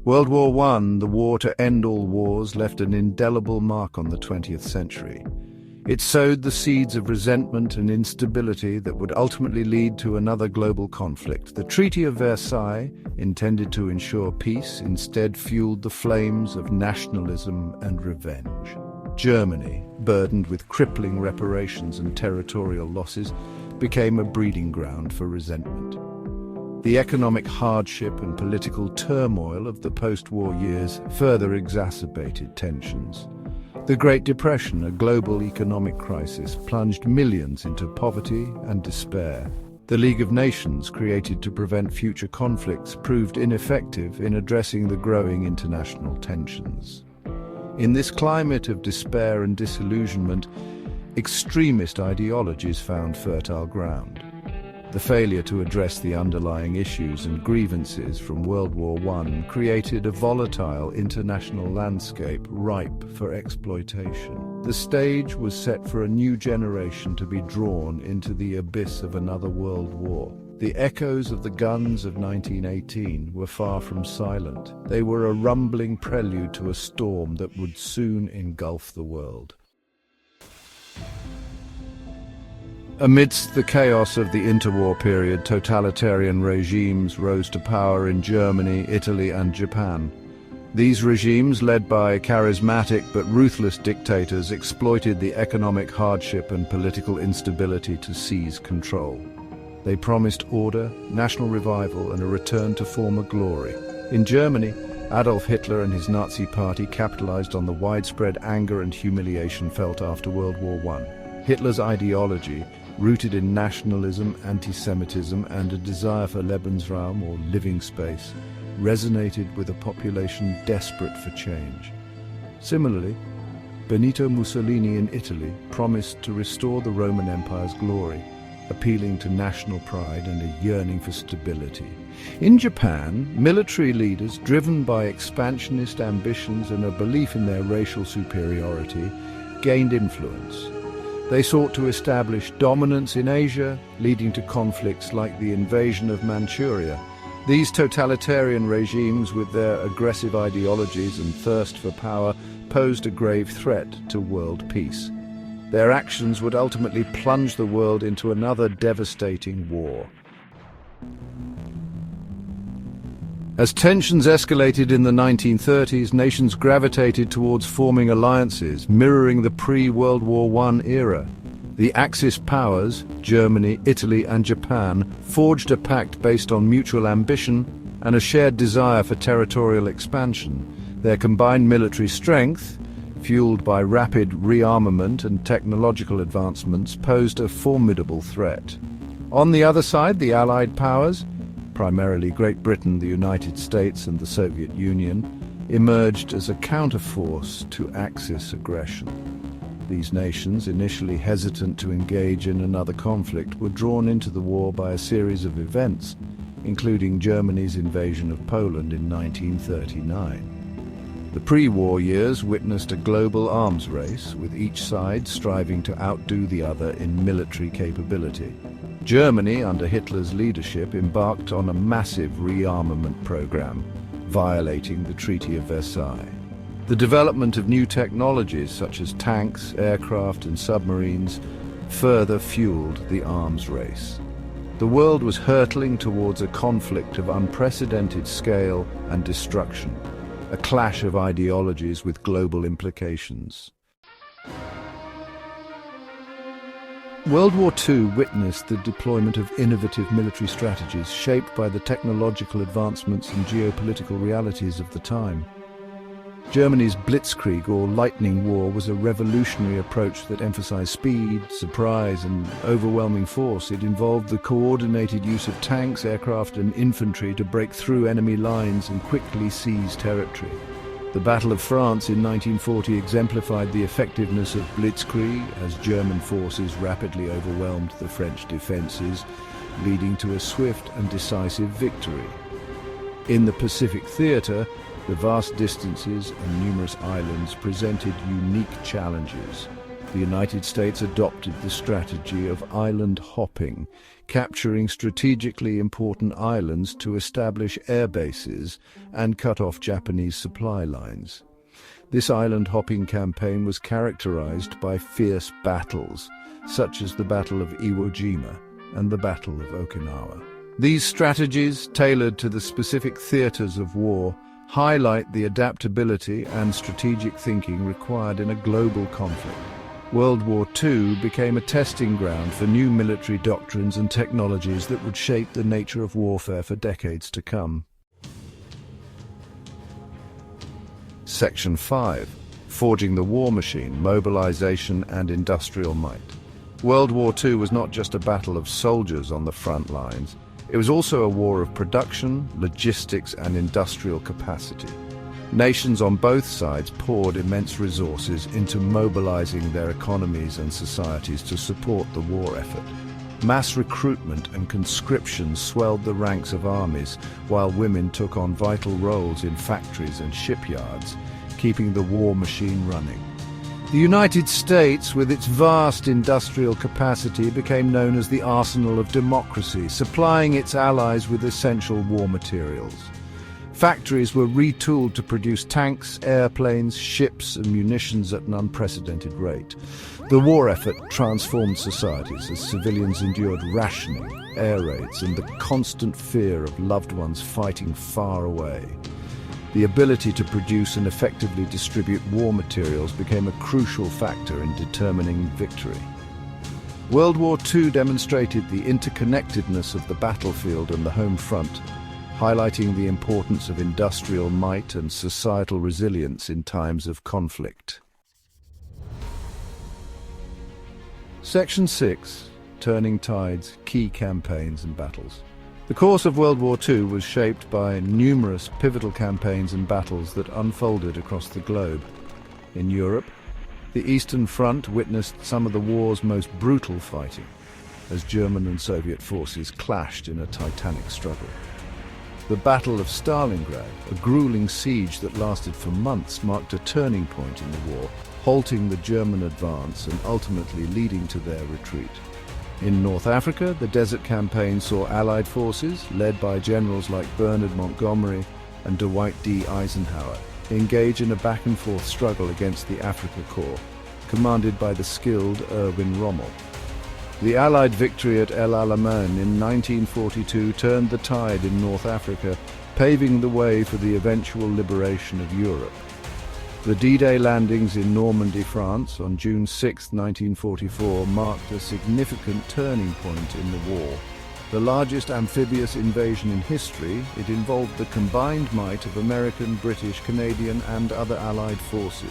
World War I, the war to end all wars, left an indelible mark on the 20th century. It sowed the seeds of resentment and instability that would ultimately lead to another global conflict. The Treaty of Versailles, intended to ensure peace, instead fueled the flames of nationalism and revenge. Germany, burdened with crippling reparations and territorial losses, became a breeding ground for resentment. The economic hardship and political turmoil of the post-war years further exacerbated tensions. The Great Depression, a global economic crisis, plunged millions into poverty and despair. The League of Nations, created to prevent future conflicts, proved ineffective in addressing the growing international tensions. In this climate of despair and disillusionment, extremist ideologies found fertile ground. The failure to address the underlying issues and grievances from World War I created a volatile international landscape ripe for exploitation. The stage was set for a new generation to be drawn into the abyss of another world war. The echoes of the guns of 1918 were far from silent. They were a rumbling prelude to a storm that would soon engulf the world. Amidst the chaos of the interwar period, totalitarian regimes rose to power in Germany, Italy, and Japan. These regimes, led by charismatic but ruthless dictators, exploited the economic hardship and political instability to seize control. They promised order, national revival, and a return to former glory. In Germany, Adolf Hitler and his Nazi party capitalized on the widespread anger and humiliation felt after World War I. Hitler's ideology, rooted in nationalism, anti-Semitism, and a desire for Lebensraum, or living space, resonated with a population desperate for change. Similarly, Benito Mussolini in Italy promised to restore the Roman Empire's glory, appealing to national pride and a yearning for stability. In Japan, military leaders, driven by expansionist ambitions and a belief in their racial superiority, gained influence. They sought to establish dominance in Asia, leading to conflicts like the invasion of Manchuria. These totalitarian regimes, with their aggressive ideologies and thirst for power, posed a grave threat to world peace. Their actions would ultimately plunge the world into another devastating war. As tensions escalated in the 1930s, nations gravitated towards forming alliances, mirroring the pre-World War I era. The Axis powers, Germany, Italy, and Japan, forged a pact based on mutual ambition and a shared desire for territorial expansion. Their combined military strength, fueled by rapid rearmament and technological advancements, posed a formidable threat. On the other side, the Allied powers, primarily Great Britain, the United States, and the Soviet Union, emerged as a counterforce to Axis aggression. These nations, initially hesitant to engage in another conflict, were drawn into the war by a series of events, including Germany's invasion of Poland in 1939. The pre-war years witnessed a global arms race, with each side striving to outdo the other in military capability. Germany, under Hitler's leadership, embarked on a massive rearmament program, violating the Treaty of Versailles. The development of new technologies such as tanks, aircraft, and submarines further fueled the arms race. The world was hurtling towards a conflict of unprecedented scale and destruction, a clash of ideologies with global implications. World War II witnessed the deployment of innovative military strategies shaped by the technological advancements and geopolitical realities of the time. Germany's Blitzkrieg, or lightning war, was a revolutionary approach that emphasized speed, surprise, and overwhelming force. It involved the coordinated use of tanks, aircraft, and infantry to break through enemy lines and quickly seize territory. The Battle of France in 1940 exemplified the effectiveness of Blitzkrieg as German forces rapidly overwhelmed the French defenses, leading to a swift and decisive victory. In the Pacific theater, the vast distances and numerous islands presented unique challenges. The United States adopted the strategy of island hopping, capturing strategically important islands to establish air bases and cut off Japanese supply lines. This island hopping campaign was characterized by fierce battles, such as the Battle of Iwo Jima and the Battle of Okinawa. These strategies, tailored to the specific theaters of war, highlight the adaptability and strategic thinking required in a global conflict. World War II became a testing ground for new military doctrines and technologies that would shape the nature of warfare for decades to come. Section 5. Forging the War Machine, Mobilization and Industrial Might. World War II was not just a battle of soldiers on the front lines. It was also a war of production, logistics and industrial capacity. Nations on both sides poured immense resources into mobilizing their economies and societies to support the war effort. Mass recruitment and conscription swelled the ranks of armies, while women took on vital roles in factories and shipyards, keeping the war machine running. The United States, with its vast industrial capacity, became known as the arsenal of democracy, supplying its allies with essential war materials. Factories were retooled to produce tanks, airplanes, ships and munitions at an unprecedented rate. The war effort transformed societies as civilians endured rationing, air raids and the constant fear of loved ones fighting far away. The ability to produce and effectively distribute war materials became a crucial factor in determining victory. World War II demonstrated the interconnectedness of the battlefield and the home front, highlighting the importance of industrial might and societal resilience in times of conflict. Section 6. Turning Tides, Key Campaigns and Battles. The course of World War II was shaped by numerous pivotal campaigns and battles that unfolded across the globe. In Europe, the Eastern Front witnessed some of the war's most brutal fighting, as German and Soviet forces clashed in a titanic struggle. The Battle of Stalingrad, a grueling siege that lasted for months, marked a turning point in the war, halting the German advance and ultimately leading to their retreat. In North Africa, the Desert Campaign saw Allied forces, led by generals like Bernard Montgomery and Dwight D. Eisenhower, engage in a back-and-forth struggle against the Afrika Korps, commanded by the skilled Erwin Rommel. The Allied victory at El Alamein in 1942 turned the tide in North Africa, paving the way for the eventual liberation of Europe. The D-Day landings in Normandy, France, on June 6, 1944, marked a significant turning point in the war. The largest amphibious invasion in history, it involved the combined might of American, British, Canadian and other Allied forces.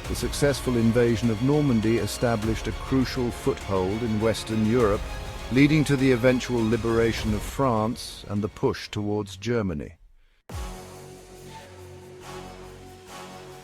The successful invasion of Normandy established a crucial foothold in Western Europe, leading to the eventual liberation of France and the push towards Germany.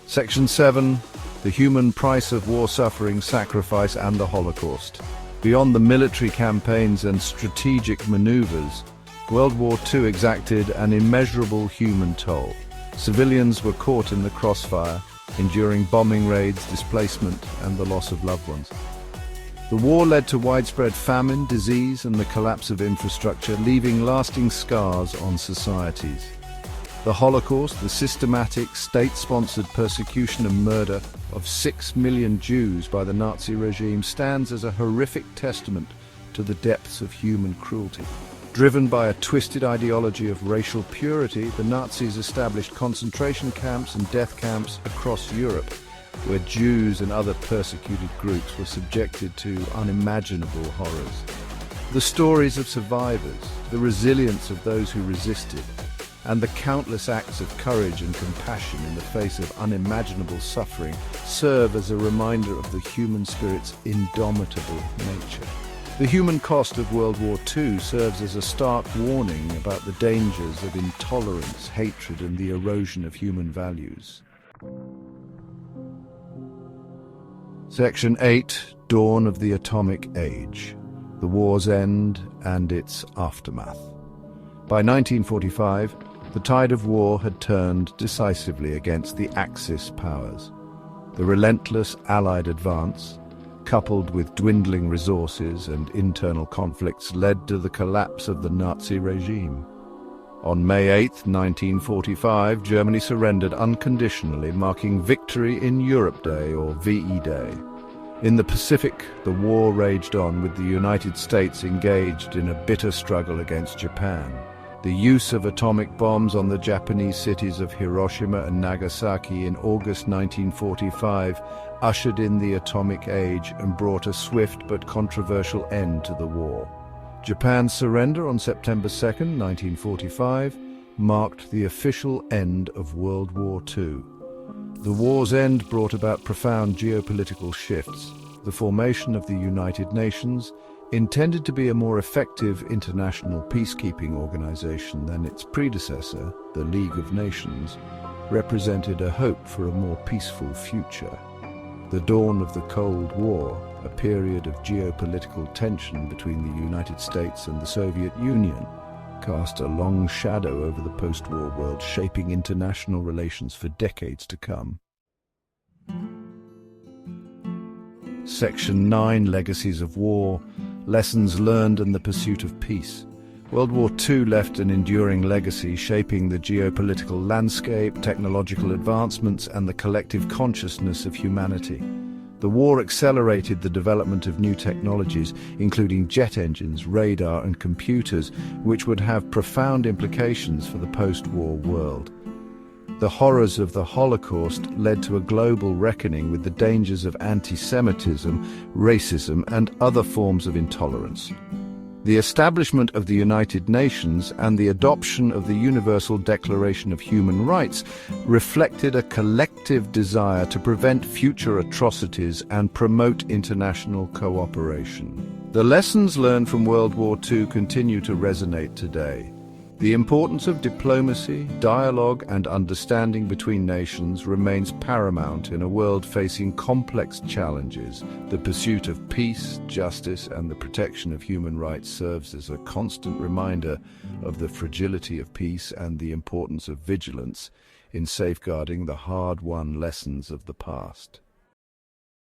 Section 7. The human price of war suffering, sacrifice and the Holocaust. Beyond the military campaigns and strategic maneuvers, World War II exacted an immeasurable human toll. Civilians were caught in the crossfire, enduring bombing raids, displacement and the loss of loved ones. The war led to widespread famine, disease and the collapse of infrastructure, leaving lasting scars on societies. The Holocaust, the systematic, state-sponsored persecution and murder of 6 million Jews by the Nazi regime, stands as a horrific testament to the depths of human cruelty. Driven by a twisted ideology of racial purity, the Nazis established concentration camps and death camps across Europe, where Jews and other persecuted groups were subjected to unimaginable horrors. The stories of survivors, the resilience of those who resisted, and the countless acts of courage and compassion in the face of unimaginable suffering serve as a reminder of the human spirit's indomitable nature. The human cost of World War II serves as a stark warning about the dangers of intolerance, hatred, and the erosion of human values. Section 8. Dawn of the Atomic Age. The war's end and its aftermath. By 1945, the tide of war had turned decisively against the Axis powers. The relentless Allied advance, coupled with dwindling resources and internal conflicts, led to the collapse of the Nazi regime. On May 8, 1945, Germany surrendered unconditionally, marking Victory in Europe Day, or VE Day. In the Pacific, the war raged on, with the United States engaged in a bitter struggle against Japan. The use of atomic bombs on the Japanese cities of Hiroshima and Nagasaki in August 1945 ushered in the atomic age and brought a swift but controversial end to the war. Japan's surrender on September 2, 1945, marked the official end of World War II. The war's end brought about profound geopolitical shifts. The formation of the United Nations, intended to be a more effective international peacekeeping organization than its predecessor, the League of Nations, represented a hope for a more peaceful future. The dawn of the Cold War, a period of geopolitical tension between the United States and the Soviet Union, cast a long shadow over the post-war world, shaping international relations for decades to come. Section 9, Legacies of War, Lessons Learned and the Pursuit of Peace. World War II left an enduring legacy, shaping the geopolitical landscape, technological advancements, and the collective consciousness of humanity. The war accelerated the development of new technologies, including jet engines, radar, and computers, which would have profound implications for the post-war world. The horrors of the Holocaust led to a global reckoning with the dangers of anti-Semitism, racism, and other forms of intolerance. The establishment of the United Nations and the adoption of the Universal Declaration of Human Rights reflected a collective desire to prevent future atrocities and promote international cooperation. The lessons learned from World War II continue to resonate today. The importance of diplomacy, dialogue, and understanding between nations remains paramount in a world facing complex challenges. The pursuit of peace, justice, and the protection of human rights serves as a constant reminder of the fragility of peace and the importance of vigilance in safeguarding the hard-won lessons of the past.